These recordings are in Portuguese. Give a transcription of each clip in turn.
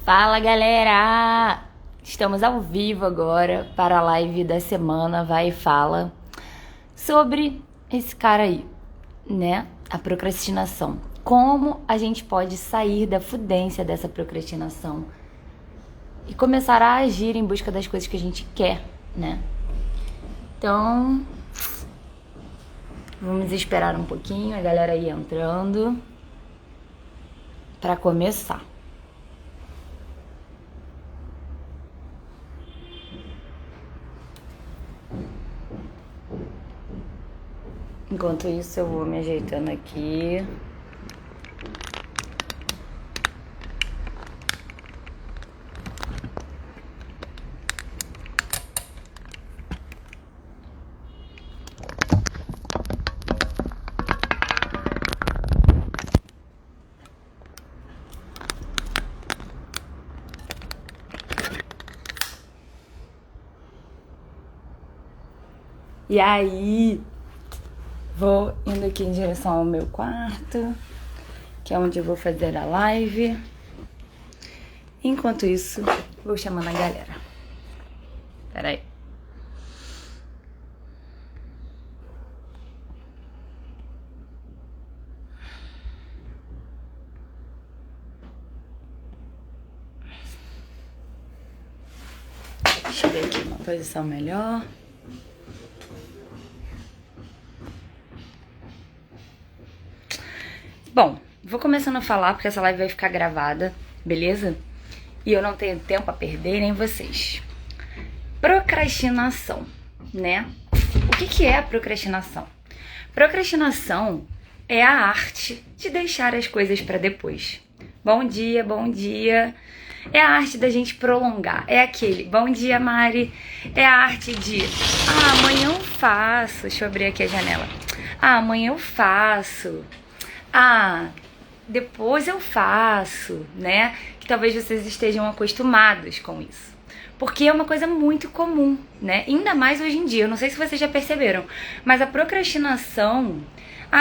Fala, galera! Estamos ao vivo agora para a live da semana Vai e Fala sobre esse cara aí, né? A procrastinação. Como a gente pode sair da fudência dessa procrastinação e começar a agir em busca das coisas que a gente quer, né? Então, vamos esperar um pouquinho, a galera aí entrando para começar. Enquanto isso, eu vou me ajeitando aqui. E aí, vou indo aqui em direção ao meu quarto, que é onde eu vou fazer a live. Enquanto isso, vou chamando a galera. Peraí. Deixa eu ver aqui uma posição melhor. Bom, vou começando a falar porque essa live vai ficar gravada, beleza? E eu não tenho tempo a perder, nem vocês. Procrastinação, né? O que é a procrastinação? Procrastinação é a arte de deixar as coisas para depois. Bom dia, bom dia. É a arte da gente prolongar. É aquele, bom dia, Mari. É a arte de, amanhã eu faço. Deixa eu abrir aqui a janela. Amanhã eu faço. Depois eu faço, né? Que talvez vocês estejam acostumados com isso. Porque é uma coisa muito comum, né? Ainda mais hoje em dia. Eu não sei se vocês já perceberam, mas a procrastinação...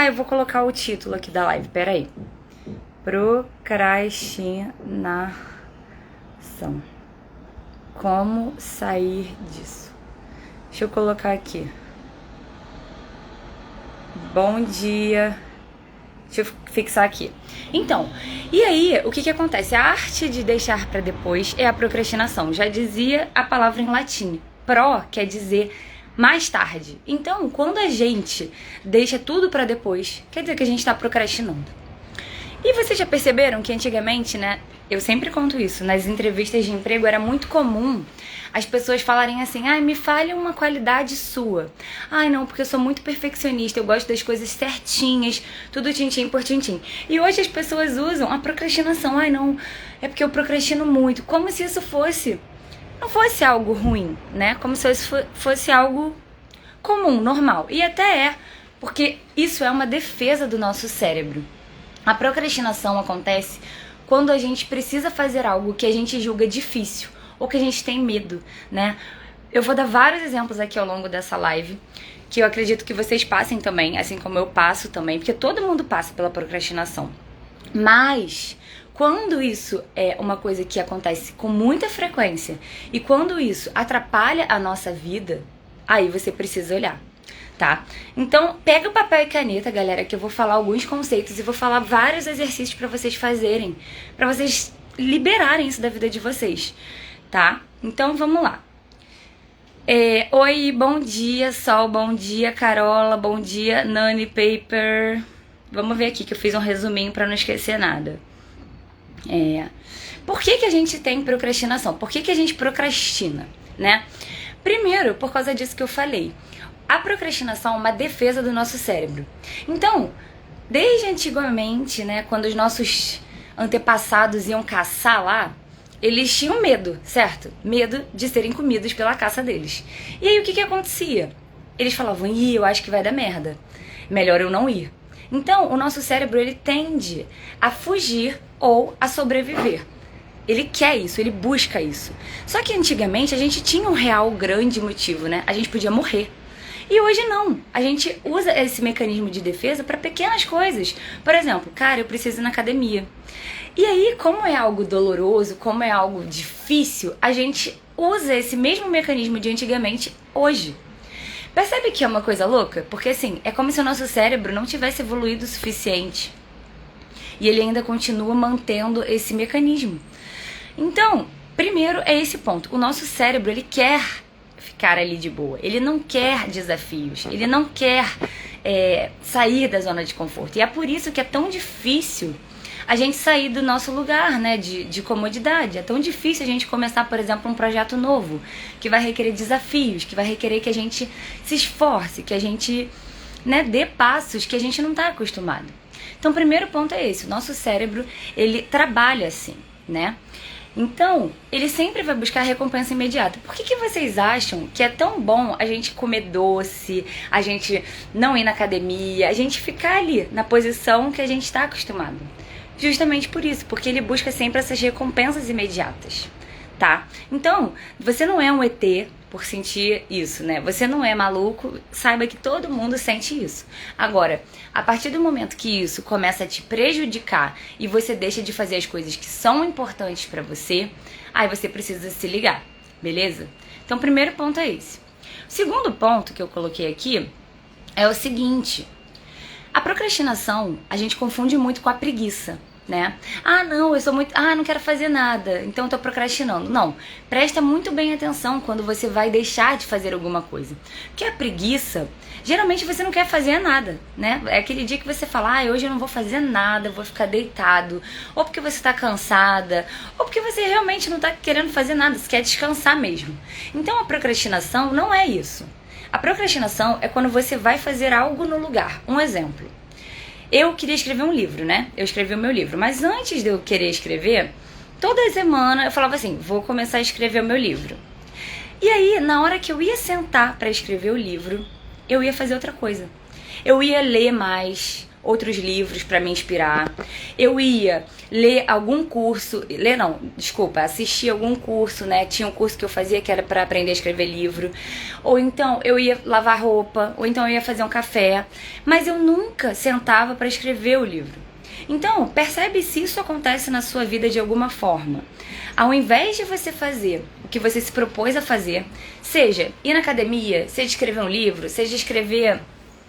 eu vou colocar o título aqui da live, peraí. Procrastinação. Como sair disso? Deixa eu colocar aqui. Bom dia... Deixa eu fixar aqui. Então, e aí, o que acontece? A arte de deixar para depois é a procrastinação. Já dizia a palavra em latim. Pro quer dizer mais tarde. Então, quando a gente deixa tudo para depois, quer dizer que a gente está procrastinando. E vocês já perceberam que antigamente, né? Eu sempre conto isso. Nas entrevistas de emprego era muito comum as pessoas falarem assim: me fale uma qualidade sua. Não, porque eu sou muito perfeccionista, eu gosto das coisas certinhas, tudo tintim por tintim. E hoje as pessoas usam a procrastinação. Não, é porque eu procrastino muito. Como se isso não fosse algo ruim, né? Como se isso fosse algo comum, normal. E até é, porque isso é uma defesa do nosso cérebro. A procrastinação acontece quando a gente precisa fazer algo que a gente julga difícil ou que a gente tem medo, né? Eu vou dar vários exemplos aqui ao longo dessa live, que eu acredito que vocês passem também, assim como eu passo também, porque todo mundo passa pela procrastinação. Mas quando isso é uma coisa que acontece com muita frequência e quando isso atrapalha a nossa vida, aí você precisa olhar. Tá? Então, pega o papel e caneta, galera, que eu vou falar alguns conceitos e vou falar vários exercícios pra vocês fazerem, pra vocês liberarem isso da vida de vocês, tá? Então, vamos lá. Oi, bom dia, Sol, bom dia, Carola, bom dia, Nani Paper. Vamos ver aqui que eu fiz um resuminho pra não esquecer nada. Por que a gente tem procrastinação? Por que a gente procrastina, né? Primeiro, por causa disso que eu falei. A procrastinação é uma defesa do nosso cérebro. Então, desde antigamente, né, quando os nossos antepassados iam caçar lá, eles tinham medo, certo? Medo de serem comidos pela caça deles. E aí o que acontecia? Eles falavam: eu acho que vai dar merda. Melhor eu não ir. Então, o nosso cérebro, ele tende a fugir ou a sobreviver. Ele quer isso, ele busca isso. Só que antigamente a gente tinha um real grande motivo, né? A gente podia morrer. E hoje não. A gente usa esse mecanismo de defesa para pequenas coisas. Por exemplo, cara, eu preciso ir na academia. E aí, como é algo doloroso, como é algo difícil, a gente usa esse mesmo mecanismo de antigamente hoje. Percebe que é uma coisa louca? Porque assim, é como se o nosso cérebro não tivesse evoluído o suficiente. E ele ainda continua mantendo esse mecanismo. Então, primeiro é esse ponto. O nosso cérebro, ele quer ficar ali de boa. Ele não quer desafios. Ele não quer sair da zona de conforto. E é por isso que é tão difícil a gente sair do nosso lugar, né, de comodidade. É tão difícil a gente começar, por exemplo, um projeto novo, que vai requerer desafios, que vai requerer que a gente se esforce, que a gente, né, dê passos que a gente não está acostumado. Então, o primeiro ponto é esse. O nosso cérebro, ele trabalha assim, né? Então, ele sempre vai buscar recompensa imediata. Por que vocês acham que é tão bom a gente comer doce, a gente não ir na academia, a gente ficar ali na posição que a gente está acostumado? Justamente por isso, porque ele busca sempre essas recompensas imediatas, tá? Então, você não é um ET por sentir isso, né? Você não é maluco, saiba que todo mundo sente isso. Agora, a partir do momento que isso começa a te prejudicar e você deixa de fazer as coisas que são importantes pra você, aí você precisa se ligar, beleza? Então, o primeiro ponto é esse. O segundo ponto que eu coloquei aqui é o seguinte: a procrastinação a gente confunde muito com a preguiça, né? Ah, não, eu sou muito... Ah, não quero fazer nada, então eu tô procrastinando. Não, presta muito bem atenção quando você vai deixar de fazer alguma coisa. Porque a preguiça, geralmente você não quer fazer nada, né? É aquele dia que você fala, ah, hoje eu não vou fazer nada, vou ficar deitado. Ou porque você tá cansada, ou porque você realmente não tá querendo fazer nada, você quer descansar mesmo. Então a procrastinação não é isso. A procrastinação é quando você vai fazer algo no lugar. Um exemplo. Eu queria escrever um livro, né? Eu escrevi o meu livro. Mas antes de eu querer escrever, toda semana eu falava assim, vou começar a escrever o meu livro. E aí, na hora que eu ia sentar para escrever o livro, eu ia fazer outra coisa. Eu ia ler mais outros livros para me inspirar. Eu ia ler algum curso, assistir algum curso, né? Tinha um curso que eu fazia que era para aprender a escrever livro. Ou então eu ia lavar roupa, ou então eu ia fazer um café, mas eu nunca sentava para escrever o livro. Então, percebe se isso acontece na sua vida de alguma forma. Ao invés de você fazer o que você se propôs a fazer, seja ir na academia, seja escrever um livro, seja escrever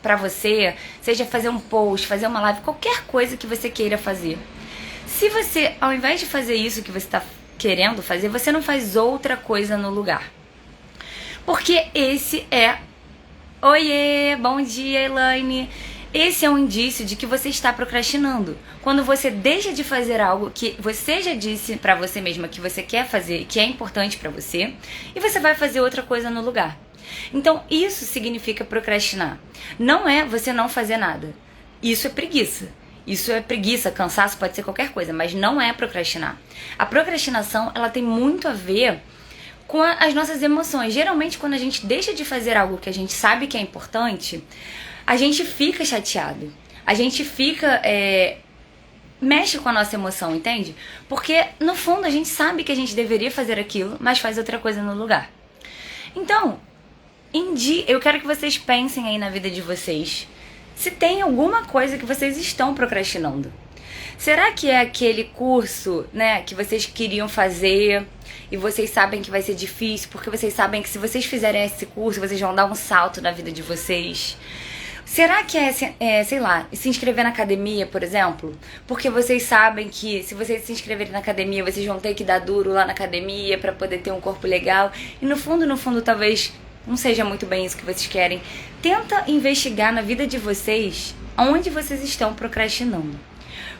pra você, seja fazer um post, fazer uma live, qualquer coisa que você queira fazer. Se você, ao invés de fazer isso que você está querendo fazer, você não faz outra coisa no lugar. Porque esse é... Oiê, bom dia, Elaine. Esse é um indício de que você está procrastinando. Quando você deixa de fazer algo que você já disse pra você mesma que você quer fazer, que é importante pra você, e você vai fazer outra coisa no lugar. Então, isso significa procrastinar. Não é você não fazer nada. Isso é preguiça. Isso é preguiça, cansaço, pode ser qualquer coisa, mas não é procrastinar. A procrastinação, ela tem muito a ver com as nossas emoções. Geralmente, quando a gente deixa de fazer algo que a gente sabe que é importante, a gente fica chateado. A gente fica... mexe com a nossa emoção, entende? Porque, no fundo, a gente sabe que a gente deveria fazer aquilo, mas faz outra coisa no lugar. Então... eu quero que vocês pensem aí na vida de vocês se tem alguma coisa que vocês estão procrastinando. Será que é aquele curso, né, que vocês queriam fazer e vocês sabem que vai ser difícil porque vocês sabem que se vocês fizerem esse curso vocês vão dar um salto na vida de vocês? Será que sei lá, se inscrever na academia, por exemplo? Porque vocês sabem que se vocês se inscreverem na academia vocês vão ter que dar duro lá na academia pra poder ter um corpo legal e no fundo, talvez... não seja muito bem isso que vocês querem. Tenta investigar na vida de vocês onde vocês estão procrastinando.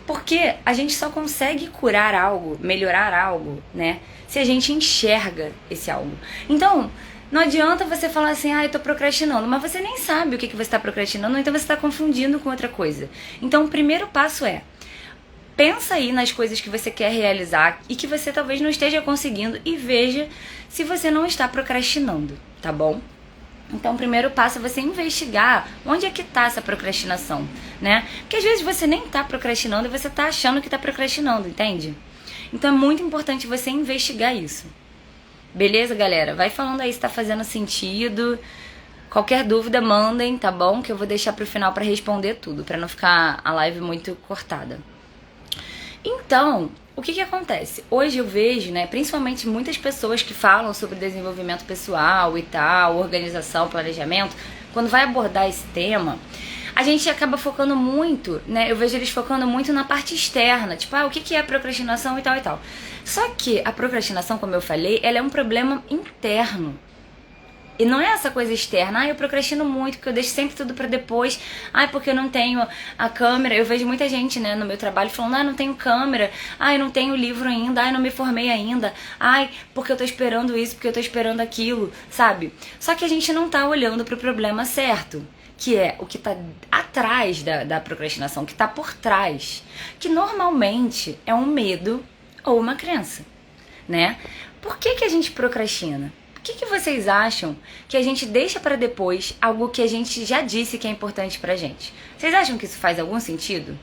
Porque a gente só consegue curar algo, melhorar algo, né? Se a gente enxerga esse algo. Então, não adianta você falar assim, eu tô procrastinando, mas você nem sabe o que você tá procrastinando, então você tá confundindo com outra coisa. Então, o primeiro passo é... pensa aí nas coisas que você quer realizar e que você talvez não esteja conseguindo e veja se você não está procrastinando, tá bom? Então, o primeiro passo é você investigar onde é que tá essa procrastinação, né? Porque às vezes você nem tá procrastinando e você tá achando que tá procrastinando, entende? Então, é muito importante você investigar isso. Beleza, galera? Vai falando aí se tá fazendo sentido. Qualquer dúvida, mandem, tá bom? Que eu vou deixar pro final pra responder tudo, pra não ficar a live muito cortada. Então, o que acontece? Hoje eu vejo, né, principalmente muitas pessoas que falam sobre desenvolvimento pessoal e tal, organização, planejamento, quando vai abordar esse tema, a gente acaba focando muito, né, eu vejo eles focando muito na parte externa, tipo, o que é procrastinação e tal e tal. Só que a procrastinação, como eu falei, ela é um problema interno. E não é essa coisa externa, eu procrastino muito, porque eu deixo sempre tudo pra depois, porque eu não tenho a câmera. Eu vejo muita gente, né, no meu trabalho falando, não tenho câmera, eu não tenho livro ainda, não me formei ainda, porque eu tô esperando isso, porque eu tô esperando aquilo, sabe? Só que a gente não tá olhando pro problema certo, que é o que tá atrás da procrastinação, que tá por trás, que normalmente é um medo ou uma crença, né? Por que a gente procrastina? Por que vocês acham que a gente deixa pra depois algo que a gente já disse que é importante pra gente? Vocês acham que isso faz algum sentido?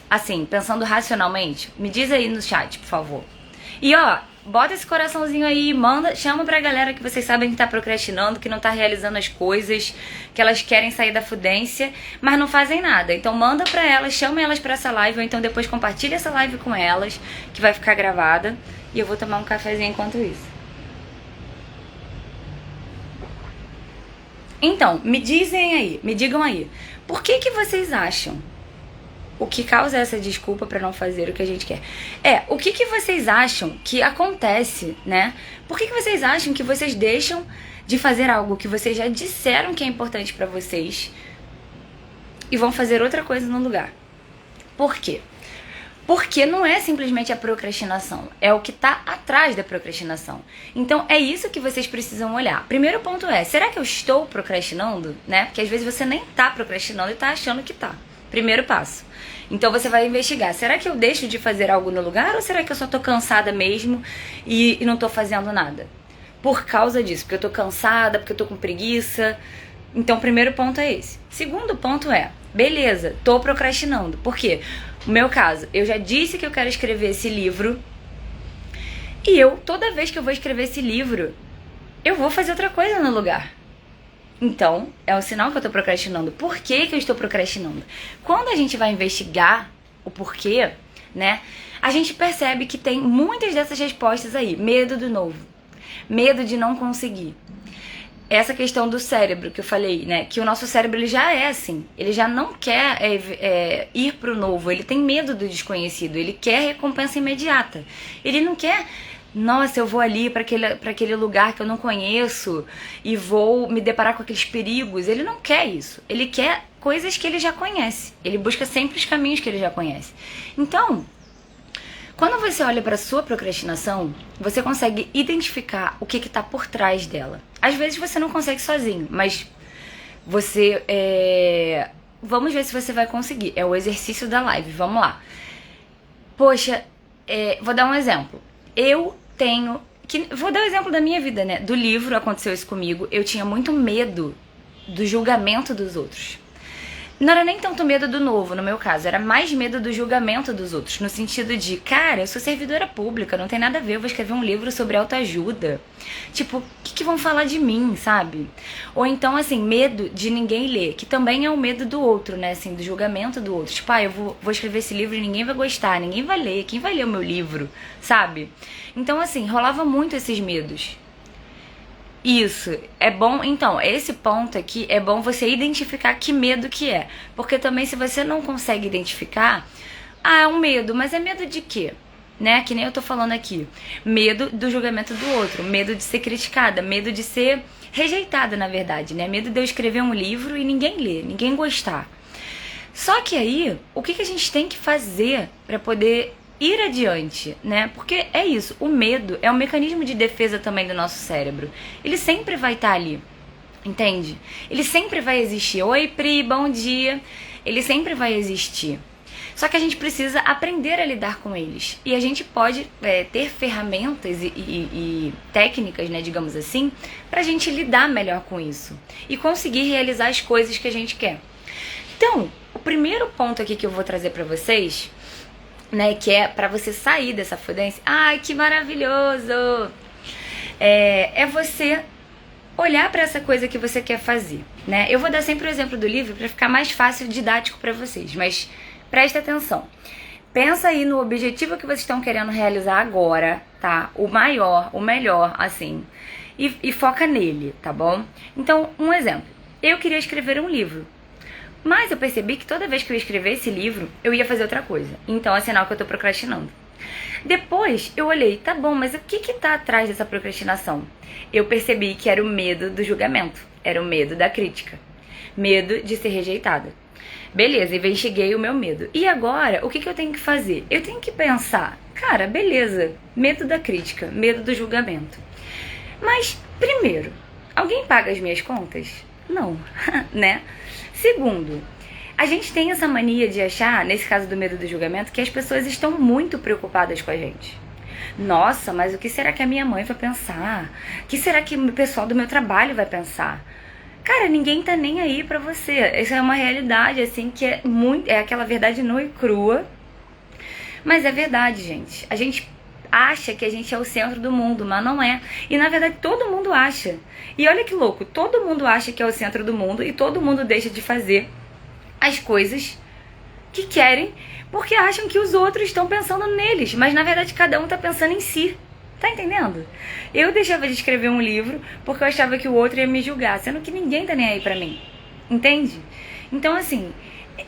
Assim, pensando racionalmente, me diz aí no chat, por favor. E bota esse coraçãozinho aí, chama pra galera que vocês sabem que tá procrastinando, que não tá realizando as coisas, que elas querem sair da fudência, mas não fazem nada. Então manda pra elas, chama elas pra essa live, ou então depois compartilha essa live com elas, que vai ficar gravada, e eu vou tomar um cafezinho enquanto isso. Então, me digam aí, por que vocês acham o que causa essa desculpa pra não fazer o que a gente quer? O que vocês acham que acontece, né? Por que vocês acham que vocês deixam de fazer algo que vocês já disseram que é importante pra vocês e vão fazer outra coisa no lugar? Por quê? Porque não é simplesmente a procrastinação, é o que tá atrás da procrastinação. Então é isso que vocês precisam olhar. Primeiro ponto será que eu estou procrastinando, né? Porque às vezes você nem tá procrastinando e tá achando que tá. Primeiro passo. Então você vai investigar, será que eu deixo de fazer algo no lugar ou será que eu só tô cansada mesmo e não tô fazendo nada? Por causa disso, porque eu tô cansada, porque eu tô com preguiça. Então o primeiro ponto é esse. Segundo ponto beleza, tô procrastinando. Por quê? No meu caso, eu já disse que eu quero escrever esse livro e toda vez que eu vou escrever esse livro, eu vou fazer outra coisa no lugar. Então, é um sinal que eu tô procrastinando. Por que eu estou procrastinando? Quando a gente vai investigar o porquê, né, a gente percebe que tem muitas dessas respostas aí. Medo do novo, medo de não conseguir. Essa questão do cérebro que eu falei, né? Que o nosso cérebro ele já é assim. Ele já não quer ir pro novo. Ele tem medo do desconhecido. Ele quer recompensa imediata. Ele não quer, nossa, eu vou ali pra aquele lugar que eu não conheço e vou me deparar com aqueles perigos. Ele não quer isso. Ele quer coisas que ele já conhece. Ele busca sempre os caminhos que ele já conhece. Então, quando você olha para sua procrastinação, você consegue identificar o que está por trás dela. Às vezes você não consegue sozinho, mas você... Vamos ver se você vai conseguir. É o exercício da live, vamos lá. Poxa, vou dar um exemplo. Vou dar o exemplo da minha vida, né? Do livro, aconteceu isso comigo. Eu tinha muito medo do julgamento dos outros. Não era nem tanto medo do novo, no meu caso, era mais medo do julgamento dos outros, no sentido de, cara, eu sou servidora pública, não tem nada a ver, eu vou escrever um livro sobre autoajuda. Tipo, o que vão falar de mim, sabe? Ou então, assim, medo de ninguém ler, que também é o medo do outro, né, assim, do julgamento do outro. Tipo, eu vou escrever esse livro e ninguém vai gostar, ninguém vai ler, quem vai ler o meu livro, sabe? Então, assim, rolava muito esses medos. Isso, é bom, então, esse ponto aqui é bom você identificar que medo que é, porque também se você não consegue identificar, é um medo, mas é medo de quê? Né, que nem eu tô falando aqui, medo do julgamento do outro, medo de ser criticada, medo de ser rejeitada, na verdade, né, medo de eu escrever um livro e ninguém ler, ninguém gostar. Só que aí, o que a gente tem que fazer pra poder ir adiante, né? Porque é isso, o medo é um mecanismo de defesa também do nosso cérebro. Ele sempre vai estar ali, entende? Ele sempre vai existir. Oi, Pri, bom dia. Ele sempre vai existir. Só que a gente precisa aprender a lidar com eles. E a gente pode ter ferramentas e técnicas, né, digamos assim, pra gente lidar melhor com isso. E conseguir realizar as coisas que a gente quer. Então, o primeiro ponto aqui que eu vou trazer pra vocês, né, que é pra você sair dessa fudência. Ai, que maravilhoso! É você olhar para essa coisa que você quer fazer, né? Eu vou dar sempre o exemplo do livro para ficar mais fácil e didático para vocês, mas presta atenção. Pensa aí no objetivo que vocês estão querendo realizar agora, tá? O maior, o melhor, assim. E foca nele, tá bom? Então, um exemplo. Eu queria escrever um livro. Mas eu percebi que toda vez que eu escrever esse livro, eu ia fazer outra coisa. Então é sinal que eu tô procrastinando. Depois eu olhei, tá bom, mas o que tá atrás dessa procrastinação? Eu percebi que era o medo do julgamento. Era o medo da crítica. Medo de ser rejeitada. Beleza, investiguei o meu medo. E agora, o que eu tenho que fazer? Eu tenho que pensar, cara, beleza, medo da crítica, medo do julgamento. Mas, primeiro, alguém paga as minhas contas? Não, né? Segundo, a gente tem essa mania de achar, nesse caso do medo do julgamento, que as pessoas estão muito preocupadas com a gente. Nossa, mas o que será que a minha mãe vai pensar? O que será que o pessoal do meu trabalho vai pensar? Cara, ninguém tá nem aí pra você. Essa é uma realidade, assim, que é aquela verdade nua e crua. Mas é verdade, gente. A gente acha que a gente é o centro do mundo, mas não é. E na verdade todo mundo acha. E olha que louco, todo mundo acha que é o centro do mundo e todo mundo deixa de fazer as coisas que querem porque acham que os outros estão pensando neles. Mas na verdade cada um tá pensando em si. Tá entendendo? Eu deixava de escrever um livro porque eu achava que o outro ia me julgar, sendo que ninguém tá nem aí pra mim. Entende? Então, assim,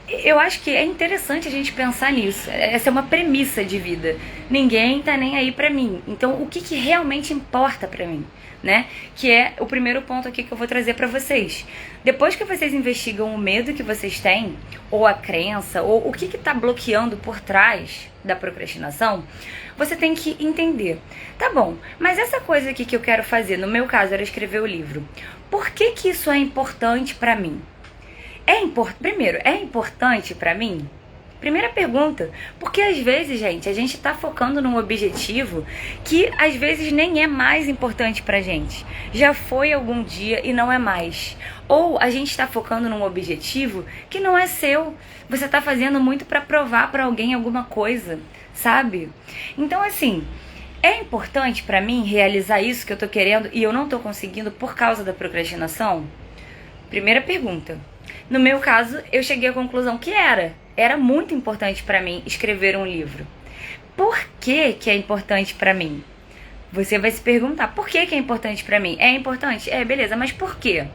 eu acho que é interessante a gente pensar nisso. Essa é uma premissa de vida. Ninguém tá nem aí pra mim. Então, o que realmente importa pra mim, né? Que é o primeiro ponto aqui que eu vou trazer pra vocês. Depois que vocês investigam o medo que vocês têm, ou a crença, ou o que tá bloqueando por trás da procrastinação, você tem que entender. Tá bom, mas essa coisa aqui que eu quero fazer, no meu caso era escrever o livro, por que isso é importante pra mim? Primeiro, é importante pra mim? Primeira pergunta, porque às vezes, gente, a gente tá focando num objetivo que às vezes nem é mais importante pra gente. Já foi algum dia e não é mais. Ou a gente tá focando num objetivo que não é seu. Você tá fazendo muito pra provar pra alguém alguma coisa, sabe? Então, assim, é importante pra mim realizar isso que eu tô querendo e eu não tô conseguindo por causa da procrastinação? Primeira pergunta. No meu caso, eu cheguei à conclusão que era muito importante pra mim escrever um livro. Por que é importante pra mim? Você vai se perguntar, por que é importante pra mim? É importante? É, beleza, mas por quê?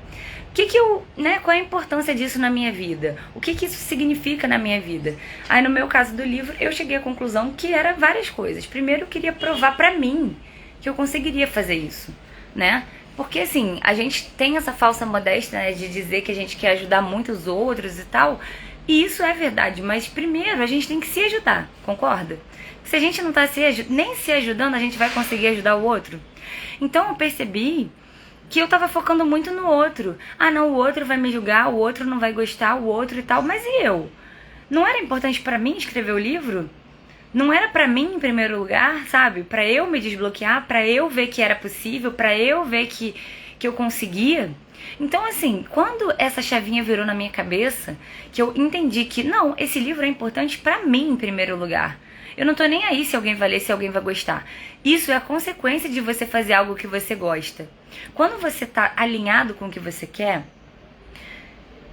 Qual é a importância disso na minha vida? O que isso significa na minha vida? Aí no meu caso do livro, eu cheguei à conclusão que era várias coisas. Primeiro, eu queria provar pra mim que eu conseguiria fazer isso, né? Porque assim, a gente tem essa falsa modéstia, né, de dizer que a gente quer ajudar muito os outros e tal. E isso é verdade, mas primeiro a gente tem que se ajudar, concorda? Se a gente não tá nem se ajudando, a gente vai conseguir ajudar o outro. Então eu percebi que eu tava focando muito no outro. Ah, não, o outro vai me julgar, o outro não vai gostar, o outro e tal. Mas e eu? Não era importante pra mim escrever o livro? Não era pra mim em primeiro lugar, sabe? Pra eu me desbloquear, pra eu ver que era possível, pra eu ver que eu conseguia. Então, assim, quando essa chavinha virou na minha cabeça, que eu entendi que, não, esse livro é importante pra mim em primeiro lugar. Eu não tô nem aí se alguém vai ler, se alguém vai gostar. Isso é a consequência de você fazer algo que você gosta. Quando você tá alinhado com o que você quer,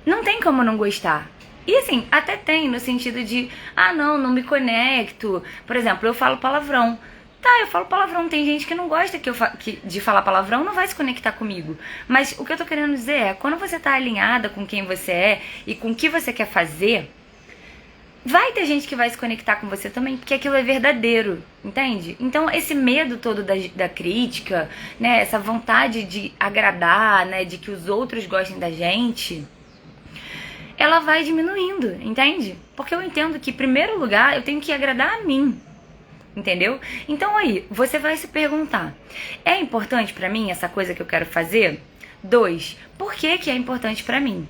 não tem como não gostar. E assim, até tem no sentido de, não me conecto. Por exemplo, eu falo palavrão. Tá, eu falo palavrão. Tem gente que não gosta de falar palavrão, não vai se conectar comigo. Mas o que eu tô querendo dizer é, quando você tá alinhada com quem você é e com o que você quer fazer, vai ter gente que vai se conectar com você também, porque aquilo é verdadeiro, entende? Então esse medo todo da crítica, né, essa vontade de agradar, né, de que os outros gostem da gente, ela vai diminuindo, entende? Porque eu entendo que, em primeiro lugar, eu tenho que agradar a mim, entendeu? Então aí, você vai se perguntar, é importante pra mim essa coisa que eu quero fazer? 2, por que é importante pra mim?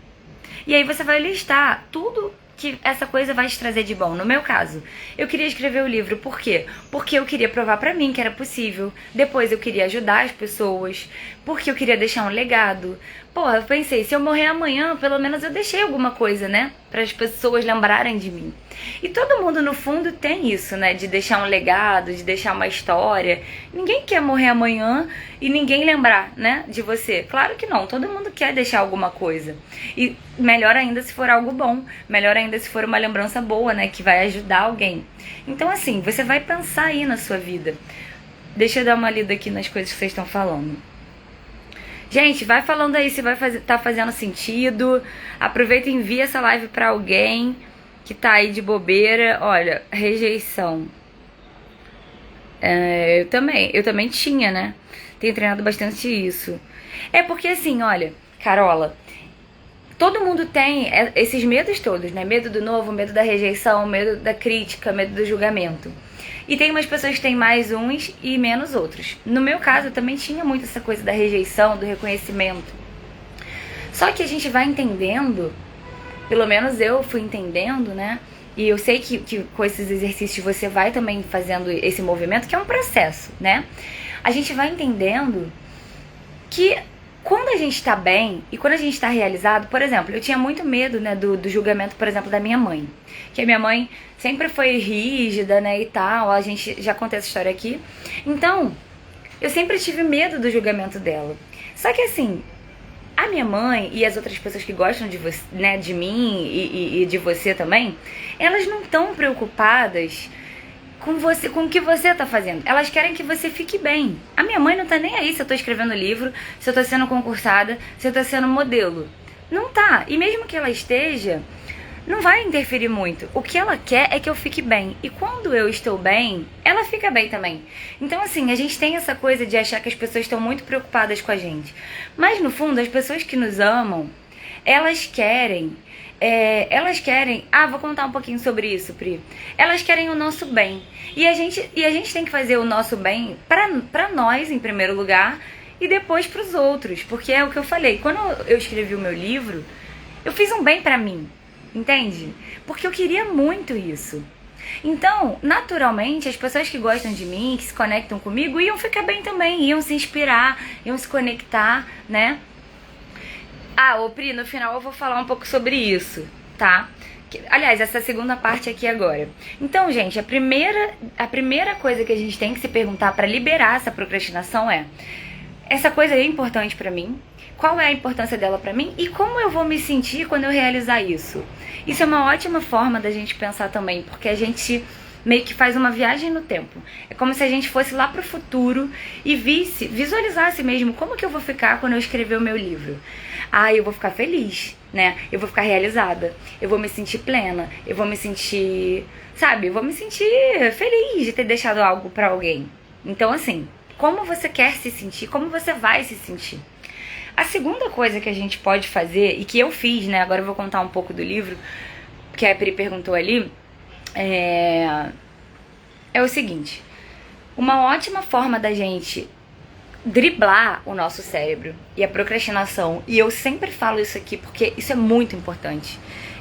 E aí você vai listar tudo que essa coisa vai te trazer de bom. No meu caso, eu queria escrever o livro, por quê? Porque eu queria provar pra mim que era possível. Depois eu queria ajudar as pessoas, porque eu queria deixar um legado, Porra, eu pensei, se eu morrer amanhã, pelo menos eu deixei alguma coisa, né? Para as pessoas lembrarem de mim. E todo mundo, no fundo, tem isso, né? De deixar um legado, de deixar uma história. Ninguém quer morrer amanhã e ninguém lembrar, né? De você. Claro que não, todo mundo quer deixar alguma coisa. E melhor ainda se for algo bom. Melhor ainda se for uma lembrança boa, né? Que vai ajudar alguém. Então, assim, você vai pensar aí na sua vida. Deixa eu dar uma lida aqui nas coisas que vocês estão falando. Gente, vai falando aí se tá fazendo sentido. Aproveita e envia essa live pra alguém que tá aí de bobeira. Olha, rejeição. Eu também tinha, né? Tenho treinado bastante isso. É porque assim, olha, Carola, todo mundo tem esses medos todos, né? Medo do novo, medo da rejeição, medo da crítica, medo do julgamento. E tem umas pessoas que têm mais uns e menos outros. No meu caso, eu também tinha muito essa coisa da rejeição, do reconhecimento. Só que a gente vai entendendo, pelo menos eu fui entendendo, né? E eu sei que com esses exercícios você vai também fazendo esse movimento, que é um processo, né? A gente vai entendendo que quando a gente tá bem e quando a gente tá realizado, por exemplo, eu tinha muito medo, né, do julgamento, por exemplo, da minha mãe. Que a minha mãe sempre foi rígida, né, e tal, a gente já contou essa história aqui. Então, eu sempre tive medo do julgamento dela. Só que assim, a minha mãe e as outras pessoas que gostam de você, né, de mim e de você também, elas não estão preocupadas com você, com o que você tá fazendo. Elas querem que você fique bem. A minha mãe não tá nem aí se eu tô escrevendo livro, se eu tô sendo concursada, se eu tô sendo modelo. Não tá. E mesmo que ela esteja, não vai interferir muito. O que ela quer é que eu fique bem. E quando eu estou bem, ela fica bem também. Então, assim, a gente tem essa coisa de achar que as pessoas estão muito preocupadas com a gente. Mas, no fundo, as pessoas que nos amam, elas querem... vou contar um pouquinho sobre isso, Pri. Elas querem o nosso bem. E a gente tem que fazer o nosso bem pra nós, em primeiro lugar, e depois pros outros. Porque é o que eu falei. Quando eu escrevi o meu livro, eu fiz um bem pra mim. Entende? Porque eu queria muito isso. Então, naturalmente, as pessoas que gostam de mim, que se conectam comigo, iam ficar bem também, iam se inspirar, iam se conectar, né? Ô Pri, no final eu vou falar um pouco sobre isso, tá? Aliás, essa segunda parte aqui agora. Então, gente, a primeira coisa que a gente tem que se perguntar pra liberar essa procrastinação é: essa coisa é importante pra mim? Qual é a importância dela pra mim? E como eu vou me sentir quando eu realizar isso? Isso é uma ótima forma da gente pensar também, porque a gente meio que faz uma viagem no tempo. É como se a gente fosse lá pro futuro e visualizasse mesmo como que eu vou ficar quando eu escrever o meu livro. Eu vou ficar feliz, né? Eu vou ficar realizada. Eu vou me sentir plena. Eu vou me sentir, sabe? Eu vou me sentir feliz de ter deixado algo pra alguém. Então, assim, como você quer se sentir? Como você vai se sentir? A segunda coisa que a gente pode fazer, e que eu fiz, né? Agora eu vou contar um pouco do livro, que a Pri perguntou ali, é o seguinte: uma ótima forma da gente driblar o nosso cérebro e a procrastinação, e eu sempre falo isso aqui porque isso é muito importante,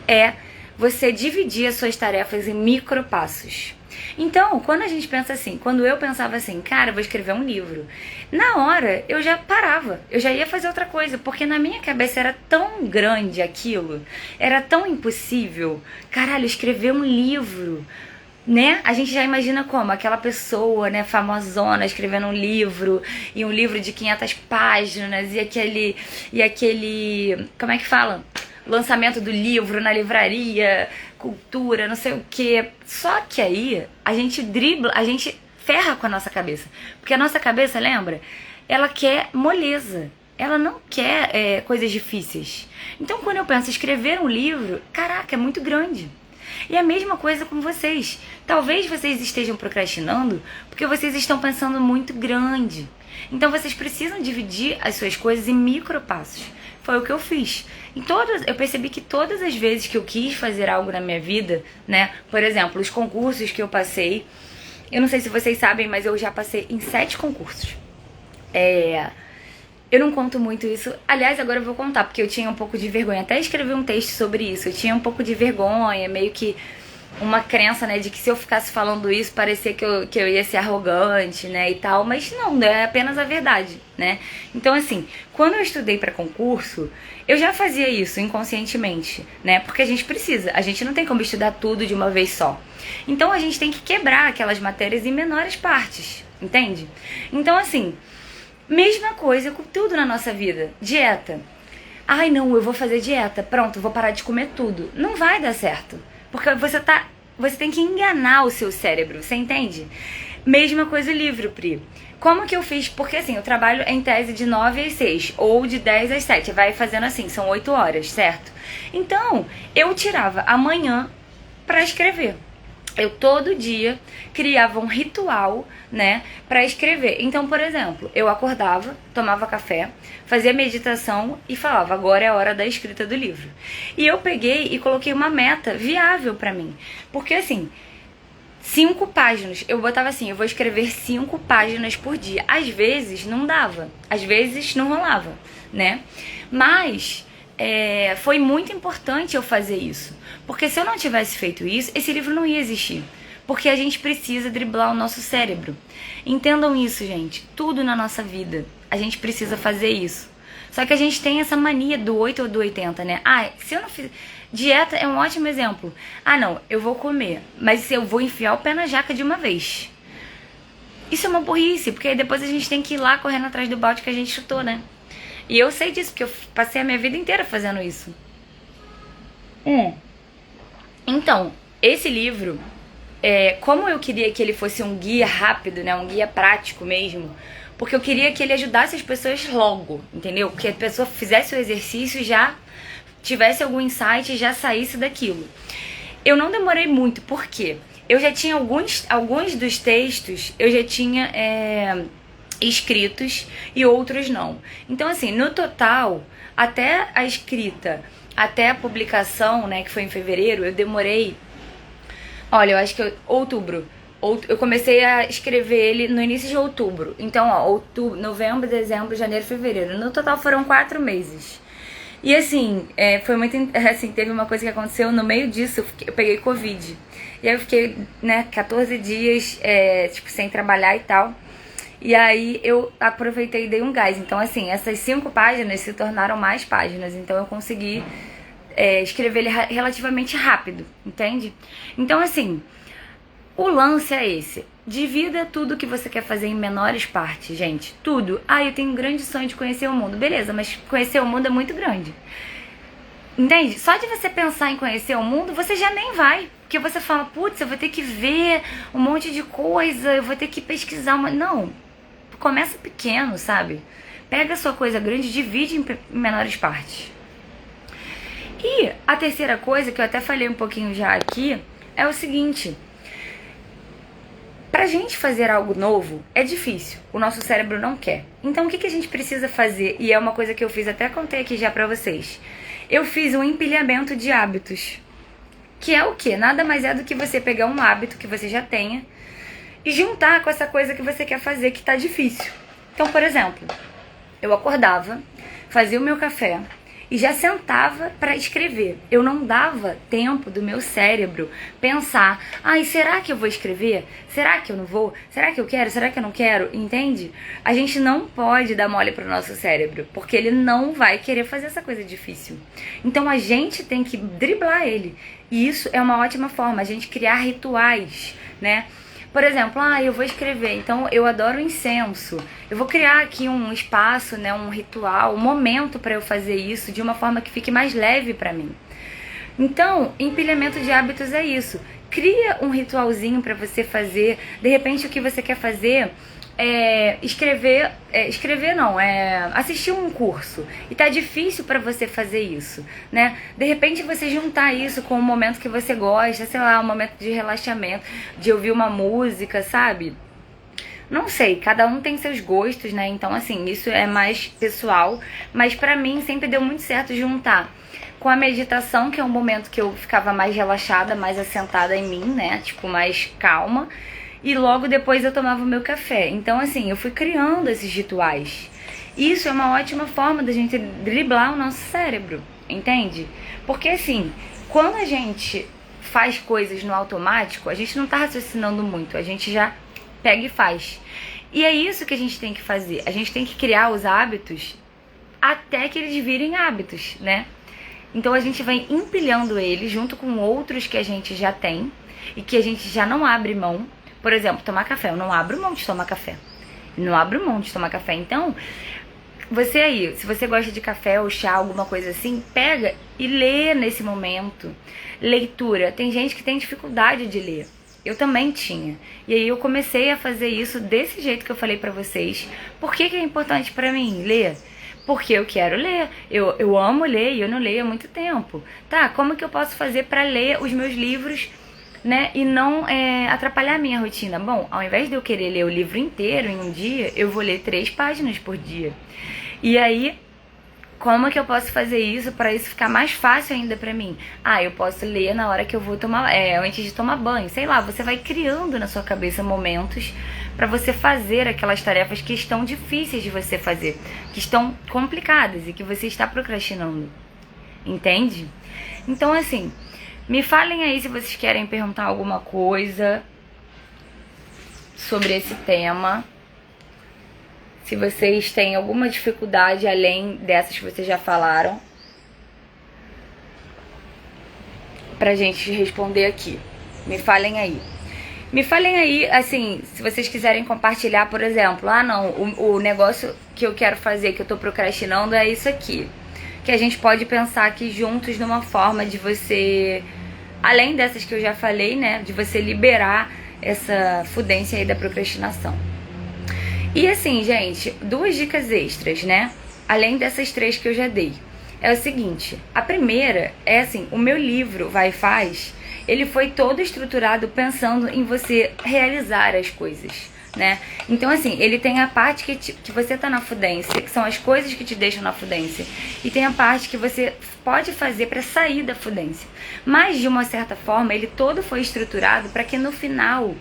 é você dividir as suas tarefas em micropassos. Então, quando a gente pensa assim, quando eu pensava assim, cara, eu vou escrever um livro, na hora eu já parava, eu já ia fazer outra coisa, porque na minha cabeça era tão grande aquilo, era tão impossível. Caralho, escrever um livro, né? A gente já imagina como aquela pessoa, né, famosona, escrevendo um livro, e um livro de 500 páginas, e aquele, como é que fala? Lançamento do livro na livraria, cultura, não sei o que. Só que aí a gente dribla, a gente ferra com a nossa cabeça. Porque a nossa cabeça, lembra? Ela quer moleza. Ela não quer coisas difíceis. Então, quando eu penso em escrever um livro, caraca, é muito grande. E a mesma coisa com vocês. Talvez vocês estejam procrastinando porque vocês estão pensando muito grande. Então vocês precisam dividir as suas coisas em micropassos. Foi o que eu fiz. Eu percebi que todas as vezes que eu quis fazer algo na minha vida, né? Por exemplo, os concursos que eu passei. Eu não sei se vocês sabem, mas eu já passei em 7 concursos. Eu não conto muito isso. Aliás, agora eu vou contar, porque eu tinha um pouco de vergonha. Até escrevi um texto sobre isso. Eu tinha um pouco de vergonha, meio que uma crença, né, de que se eu ficasse falando isso, parecia que eu ia ser arrogante, né, e tal, mas não, é apenas a verdade, né. Então, assim, quando eu estudei para concurso, eu já fazia isso inconscientemente, né, porque a gente não tem como estudar tudo de uma vez só. Então, a gente tem que quebrar aquelas matérias em menores partes, entende? Então, assim, mesma coisa com tudo na nossa vida. Dieta. Ai, não, eu vou fazer dieta, pronto, vou parar de comer tudo. Não vai dar certo. Porque você tem que enganar o seu cérebro, você entende? Mesma coisa o livro, Pri. Como que eu fiz? Porque assim, eu trabalho em tese de 9 às 6 ou de 10 às 7. Vai fazendo assim, são 8 horas, certo? Então, eu tirava amanhã pra escrever. Eu todo dia criava um ritual, né, para escrever. Então, por exemplo, eu acordava, tomava café, fazia meditação e falava, agora é a hora da escrita do livro. E eu peguei e coloquei uma meta viável para mim. Porque assim, 5 páginas, eu botava assim, eu vou escrever 5 páginas por dia. Às vezes não dava, às vezes não rolava, né? Mas foi muito importante eu fazer isso. Porque se eu não tivesse feito isso, esse livro não ia existir. Porque a gente precisa driblar o nosso cérebro. Entendam isso, gente. Tudo na nossa vida, a gente precisa fazer isso. Só que a gente tem essa mania do 8 ou do 80, né? Ah, se eu não fizer... Dieta é um ótimo exemplo. Ah, não, eu vou comer, mas eu vou enfiar o pé na jaca de uma vez. Isso é uma burrice, porque aí depois a gente tem que ir lá correndo atrás do balde que a gente chutou, né? E eu sei disso, porque eu passei a minha vida inteira fazendo isso. Então, esse livro, como eu queria que ele fosse um guia rápido, né, um guia prático mesmo, porque eu queria que ele ajudasse as pessoas logo, entendeu? Que a pessoa fizesse o exercício e já tivesse algum insight e já saísse daquilo. Eu não demorei muito, por quê? Eu já tinha alguns dos textos, eu já tinha escritos e outros não. Então, assim, no total, até a escrita, até a publicação, né, que foi em fevereiro, eu demorei, olha, eu acho que outubro. Eu comecei a escrever ele no início de outubro. Então, ó, outubro, novembro, dezembro, janeiro, fevereiro. No total foram 4 meses. E assim, foi muito, assim, teve uma coisa que aconteceu no meio disso, eu peguei Covid. E aí eu fiquei, né, 14 dias, tipo, sem trabalhar e tal. E aí eu aproveitei e dei um gás. Então, assim, essas 5 páginas se tornaram mais páginas. Então eu consegui escrever ele relativamente rápido, entende? Então, assim, o lance é esse. Divida tudo que você quer fazer em menores partes, gente. Tudo. Ah, eu tenho um grande sonho de conhecer o mundo. Beleza, mas conhecer o mundo é muito grande. Entende? Só de você pensar em conhecer o mundo, você já nem vai. Porque você fala, putz, eu vou ter que ver um monte de coisa, eu vou ter que pesquisar uma... Não. Começa pequeno, sabe? Pega a sua coisa grande e divide em menores partes. E a terceira coisa, que eu até falei um pouquinho já aqui, é o seguinte. Pra gente fazer algo novo, é difícil. O nosso cérebro não quer. Então, o que a gente precisa fazer? E é uma coisa que eu fiz, até contei aqui já pra vocês. Eu fiz um empilhamento de hábitos. Que é o quê? Nada mais é do que você pegar um hábito que você já tenha e juntar com essa coisa que você quer fazer que tá difícil. Então, por exemplo, eu acordava, fazia o meu café e já sentava para escrever. Eu não dava tempo do meu cérebro pensar, ai, será que eu vou escrever? Será que eu não vou? Será que eu quero? Será que eu não quero? Entende? A gente não pode dar mole pro nosso cérebro, porque ele não vai querer fazer essa coisa difícil. Então a gente tem que driblar ele. E isso é uma ótima forma, a gente criar rituais, né? Por exemplo, eu vou escrever, então eu adoro incenso. Eu vou criar aqui um espaço, né, um ritual, um momento para eu fazer isso de uma forma que fique mais leve para mim. Então, empilhamento de hábitos é isso. Cria um ritualzinho para você fazer. De repente, o que você quer fazer assistir um curso e tá difícil pra você fazer isso, né? De repente você juntar isso com um momento que você gosta, sei lá, um momento de relaxamento, de ouvir uma música, sabe? Não sei, cada um tem seus gostos, né? Então, assim, isso é mais pessoal, mas pra mim sempre deu muito certo juntar com a meditação, que é um momento que eu ficava mais relaxada, mais assentada em mim, né? Tipo, mais calma. E logo depois eu tomava o meu café. Então, assim, eu fui criando esses rituais. Isso é uma ótima forma da gente driblar o nosso cérebro, entende? Porque, assim, quando a gente faz coisas no automático, a gente não tá raciocinando muito, a gente já pega e faz. E é isso que a gente tem que fazer. A gente tem que criar os hábitos até que eles virem hábitos, né? Então a gente vai empilhando eles junto com outros que a gente já tem e que a gente já não abre mão. Por exemplo, tomar café. Eu não abro mão de tomar café. Não abro mão de tomar café. Então, você aí, se você gosta de café ou chá, alguma coisa assim, pega e lê nesse momento. Leitura. Tem gente que tem dificuldade de ler. Eu também tinha. E aí eu comecei a fazer isso desse jeito que eu falei pra vocês. Por que é importante pra mim ler? Porque eu quero ler. Eu amo ler e eu não leio há muito tempo. Tá, como que eu posso fazer pra ler os meus livros, né, e não atrapalhar a minha rotina? Bom, ao invés de eu querer ler o livro inteiro em um dia, eu vou ler 3 páginas por dia. E aí, como que eu posso fazer isso para isso ficar mais fácil ainda pra mim? Ah, eu posso ler na hora que eu vou tomar, antes de tomar banho. Sei lá, você vai criando na sua cabeça momentos para você fazer aquelas tarefas que estão difíceis de você fazer, que estão complicadas e que você está procrastinando. Entende? Então, assim, me falem aí se vocês querem perguntar alguma coisa sobre esse tema. Se vocês têm alguma dificuldade além dessas que vocês já falaram, pra gente responder aqui. Me falem aí. Me falem aí, assim, se vocês quiserem compartilhar, por exemplo, não, o negócio que eu quero fazer, que eu tô procrastinando, é isso aqui. Que a gente pode pensar aqui juntos numa forma de você, além dessas que eu já falei, né, de você liberar essa fudência aí da procrastinação. E assim, gente, 2 dicas extras, né? Além dessas 3 que eu já dei. É o seguinte, a primeira é assim, o meu livro Vai e Faz, ele foi todo estruturado pensando em você realizar as coisas, né? Então assim, ele tem a parte que você tá na fudência, que são as coisas que te deixam na fudência, e tem a parte que você pode fazer para sair da fudência. Mas de uma certa forma, ele todo foi estruturado para que no final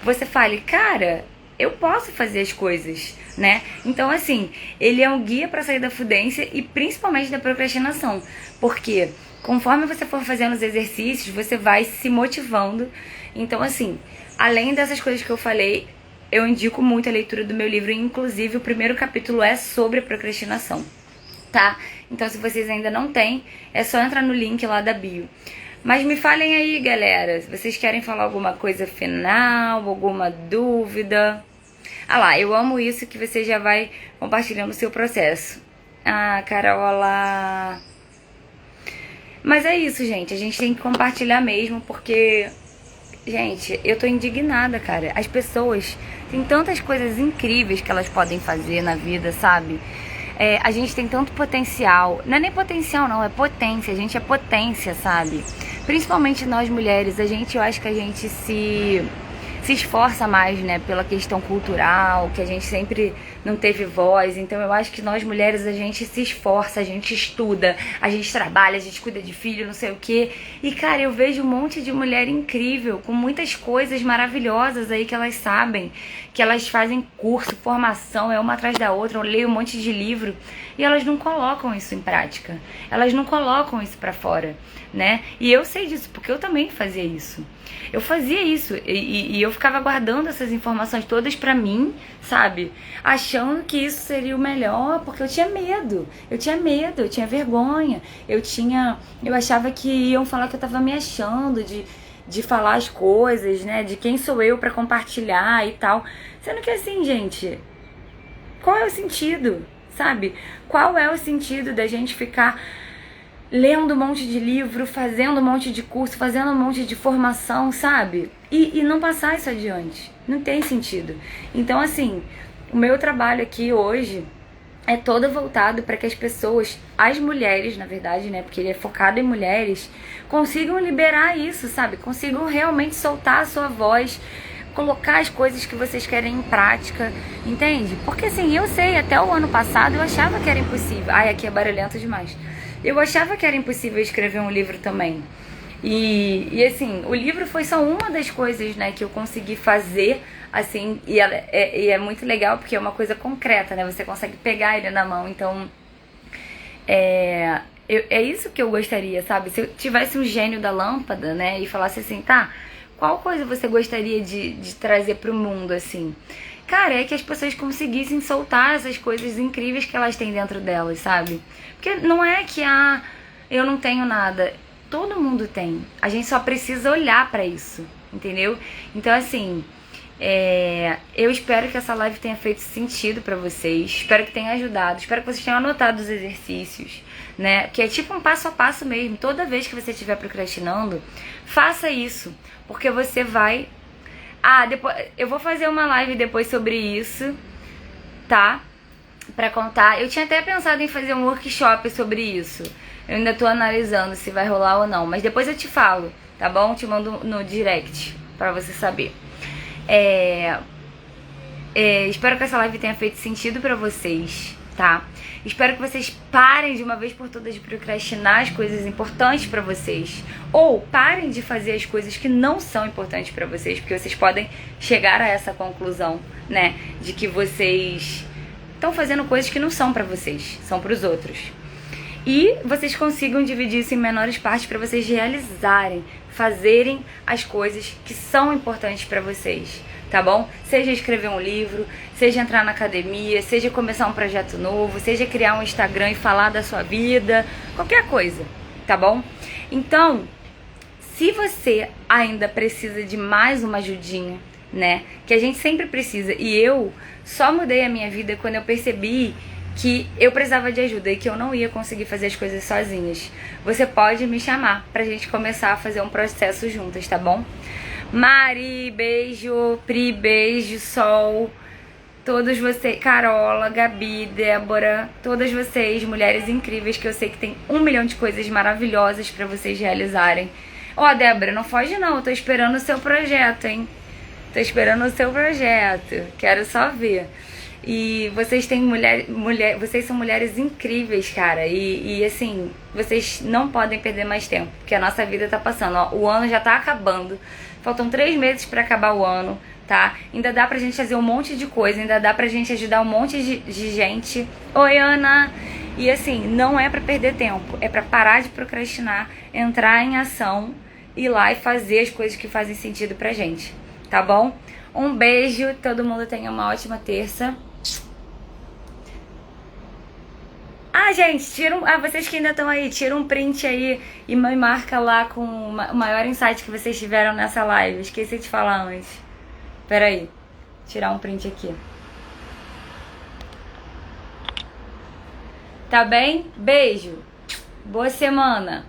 você fale, cara, eu posso fazer as coisas, né? Então, assim, ele é um guia para sair da fudência e principalmente da procrastinação. Porque conforme você for fazendo os exercícios, você vai se motivando. Então, assim, além dessas coisas que eu falei, eu indico muito a leitura do meu livro. Inclusive, o primeiro capítulo é sobre procrastinação, tá? Então, se vocês ainda não têm, é só entrar no link lá da bio. Mas me falem aí, galera, se vocês querem falar alguma coisa final, alguma dúvida. Ah lá, eu amo isso que você já vai compartilhando o seu processo. Ah, Carola. Mas é isso, gente. A gente tem que compartilhar mesmo, porque, gente, eu tô indignada, cara. As pessoas têm tantas coisas incríveis que elas podem fazer na vida, sabe? A gente tem tanto potencial. Não é nem potencial, não, é potência. A gente é potência, sabe? Principalmente nós mulheres, eu acho que a gente se esforça mais, né, pela questão cultural, que a gente sempre não teve voz. Então eu acho que nós mulheres, a gente se esforça, a gente estuda, a gente trabalha, a gente cuida de filho, não sei o quê. E, cara, eu vejo um monte de mulher incrível, com muitas coisas maravilhosas aí que elas sabem, que elas fazem curso, formação, uma atrás da outra, eu leio um monte de livro, e elas não colocam isso em prática. Elas não colocam isso pra fora, né? E eu sei disso, porque eu também fazia isso. Eu fazia isso e eu ficava guardando essas informações todas pra mim, sabe? Achando que isso seria o melhor, porque eu tinha medo. Eu tinha vergonha. Eu achava que iam falar que eu tava me achando de falar as coisas, né? De quem sou eu pra compartilhar e tal. Sendo que assim, gente, qual é o sentido, sabe? Qual é o sentido da gente ficar lendo um monte de livro, fazendo um monte de curso, fazendo um monte de formação, sabe? E não passar isso adiante. Não tem sentido. Então, assim, o meu trabalho aqui hoje é todo voltado para que as pessoas, as mulheres, na verdade, né? Porque ele é focado em mulheres, consigam liberar isso, sabe? Consigam realmente soltar a sua voz, colocar as coisas que vocês querem em prática, entende? Porque, assim, eu sei, até o ano passado eu achava que era impossível. Ai, aqui é barulhento demais. Eu achava que era impossível escrever um livro também. E assim, o livro foi só uma das coisas, né, que eu consegui fazer, assim, e é muito legal porque é uma coisa concreta, né, você consegue pegar ele na mão. Então, É isso que eu gostaria, sabe? Se eu tivesse um gênio da lâmpada, né, e falasse assim, tá, qual coisa você gostaria de trazer pro mundo, assim? Cara, é que as pessoas conseguissem soltar essas coisas incríveis que elas têm dentro delas, sabe? Porque não é que, eu não tenho nada. Todo mundo tem. A gente só precisa olhar pra isso, entendeu? Então, assim, eu espero que essa live tenha feito sentido pra vocês. Espero que tenha ajudado. Espero que vocês tenham anotado os exercícios, né? Que é tipo um passo a passo mesmo. Toda vez que você estiver procrastinando, faça isso. Porque você vai... depois eu vou fazer uma live depois sobre isso, tá? Pra contar. Eu tinha até pensado em fazer um workshop sobre isso. Eu ainda tô analisando se vai rolar ou não. Mas depois eu te falo, tá bom? Te mando no direct pra você saber. Espero que essa live tenha feito sentido pra vocês, tá? Espero que vocês parem de uma vez por todas de procrastinar as coisas importantes pra vocês. Ou parem de fazer as coisas que não são importantes pra vocês, porque vocês podem chegar a essa conclusão, né? De que vocês estão fazendo coisas que não são pra vocês, são pros outros. E vocês consigam dividir isso em menores partes pra vocês realizarem, fazerem as coisas que são importantes pra vocês, tá bom? Seja escrever um livro, seja entrar na academia, seja começar um projeto novo, seja criar um Instagram e falar da sua vida, qualquer coisa, tá bom? Então, se você ainda precisa de mais uma ajudinha, né? Que a gente sempre precisa, e eu só mudei a minha vida quando eu percebi que eu precisava de ajuda e que eu não ia conseguir fazer as coisas sozinhas. Você pode me chamar pra gente começar a fazer um processo juntas, tá bom? Mari, beijo. Pri, beijo. Sol, todos vocês, Carola, Gabi, Débora, todas vocês, mulheres incríveis, que eu sei que tem 1 milhão de coisas maravilhosas pra vocês realizarem. Débora, não foge não, eu tô esperando o seu projeto, hein? Tô esperando o seu projeto, quero só ver. E vocês têm vocês são mulheres incríveis, cara. E assim, vocês não podem perder mais tempo, porque a nossa vida tá passando. O ano já tá acabando. Faltam 3 meses pra acabar o ano, tá? Ainda dá pra gente fazer um monte de coisa, ainda dá pra gente ajudar um monte de gente. Oi, Ana! E assim, não é pra perder tempo, é pra parar de procrastinar, entrar em ação, ir lá e fazer as coisas que fazem sentido pra gente, tá bom? Um beijo, todo mundo tenha uma ótima terça. Gente, vocês que ainda estão aí, tira um print aí e me marca lá com o maior insight que vocês tiveram nessa live. Esqueci de falar antes. Pera aí, tirar um print aqui. Tá bem? Beijo. Boa semana.